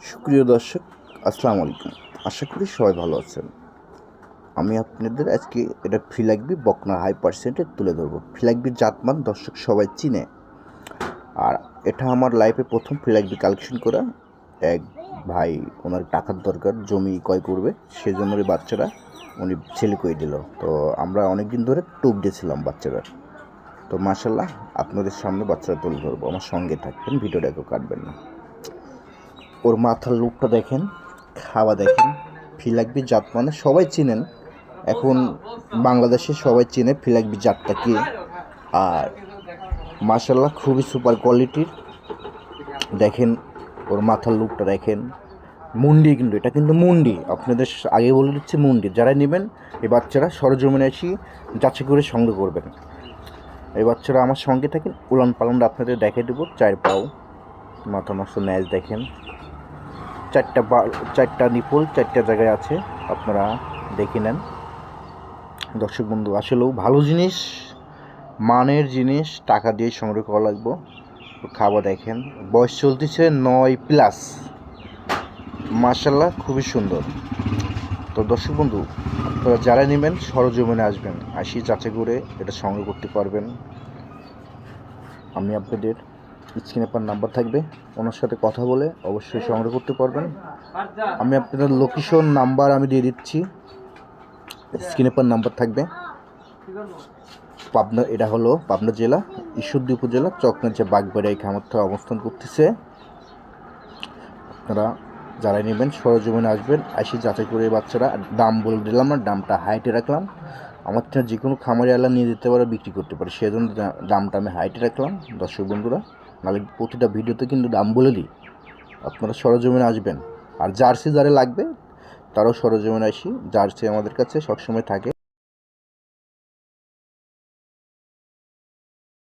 সুপ্রিয় দর্শক, আসসালামু আলাইকুম। আশা করি সবাই ভালো আছেন। আমি আপনাদের আজকে এটা ফিলাকবি বকনা হাই পার্সেন্টেজ তুলে ধরবো। ফিলাকবির জাতমান দর্শক সবাই চিনে। আর এটা আমার লাইফে প্রথম ফিলাকবি কালেকশন করা। এক ভাই, ওনার টাকার দরকার, জমি ক্রয় করবে, সেজন্য ওই বাচ্চারা উনি ছেলে করে দিল। তো আমরা অনেক দিন ধরে টোপ দিয়েছিলাম বাচ্চারা। তো মাশাল্লাহ, আপনাদের সামনে বাচ্চারা তুলে ধরবো। আমার সঙ্গে থাকবেন, ভিডিওটাকেও কাটবেন না। ওর মাথার লুকটা দেখেন, খাওয়া দেখেন। ফিলাকবি জাত মানে সবাই চিনেন, এখন বাংলাদেশে সবাই চিনে ফিলাকবি জাতটা কি। আর মাশাল্লাহ খুবই সুপার কোয়ালিটির। দেখেন ওর মাথার লুকটা দেখেন। মুন্ডি, কিন্তু এটা কিন্তু মুন্ডি, আপনাদের আগে বলে দিচ্ছি মুন্ডি। যারা নেবেন এই বাচ্চারা সরজমিনে এসে যাচাই করে সংগ্রহ করবেন। এই বাচ্চারা আমার সঙ্গে থাকেন। উলান পালনটা আপনাদের দেখে দেবো। 4 পাও, মাথা নষ্ট ন্যাজ দেখেন। চারটা নিপুল 4টা জায়গায় আছে, আপনারা দেখে নেন। দর্শক বন্ধু, আসলেও ভালো জিনিস, মানের জিনিস টাকা দিয়ে সংগ্রহ করা লাগবে। খাওয়া দেখেন, বয়স চলতেছে 9+। মাশাল্লাহ খুবই সুন্দর। তো দর্শক বন্ধু, আপনারা যারা নেবেন সরজমিনে আসবেন, আসি যাচাই করে এটা সংগ্রহ করতে পারবেন। আমি আপনাদের স্ক্রিনে পার নাম্বার থাকবে, ওনার সাথে কথা বলে অবশ্যই সংগ্রহ করতে পারবেন। আমি আপনাদের লোকেশন নাম্বার আমি দিয়ে দিচ্ছি, স্ক্রিনে পার নাম্বার থাকবে। পাবনা, এটা হলো পাবনা জেলা ঈশ্বরদী উপজেলা চকনার যে বাগবাড়ি, এই খামারটা অবস্থান করতেছে। আপনারা যারা নেবেন সরজমিনে আসবেন, আসি যাচাই করে। বাচ্চারা দাম বলে দিলাম না, দামটা হাইটে রাখলাম। আমার থেকে যে কোনো খামারি আলা নিয়ে যেতে পারে, বিক্রি করতে পারে, সেজন্য দামটা আমি হাইটে রাখলাম দর্শক বন্ধুরা। নাহলে প্রতিটা ভিডিওতে কিন্তু দাম বলে দিই। আপনারা সরজমিনে আসবেন। আর জার্সি যারা লাগবে তারাও সরজমিনে আসি, জার্সি আমাদের কাছে সবসময় থাকে।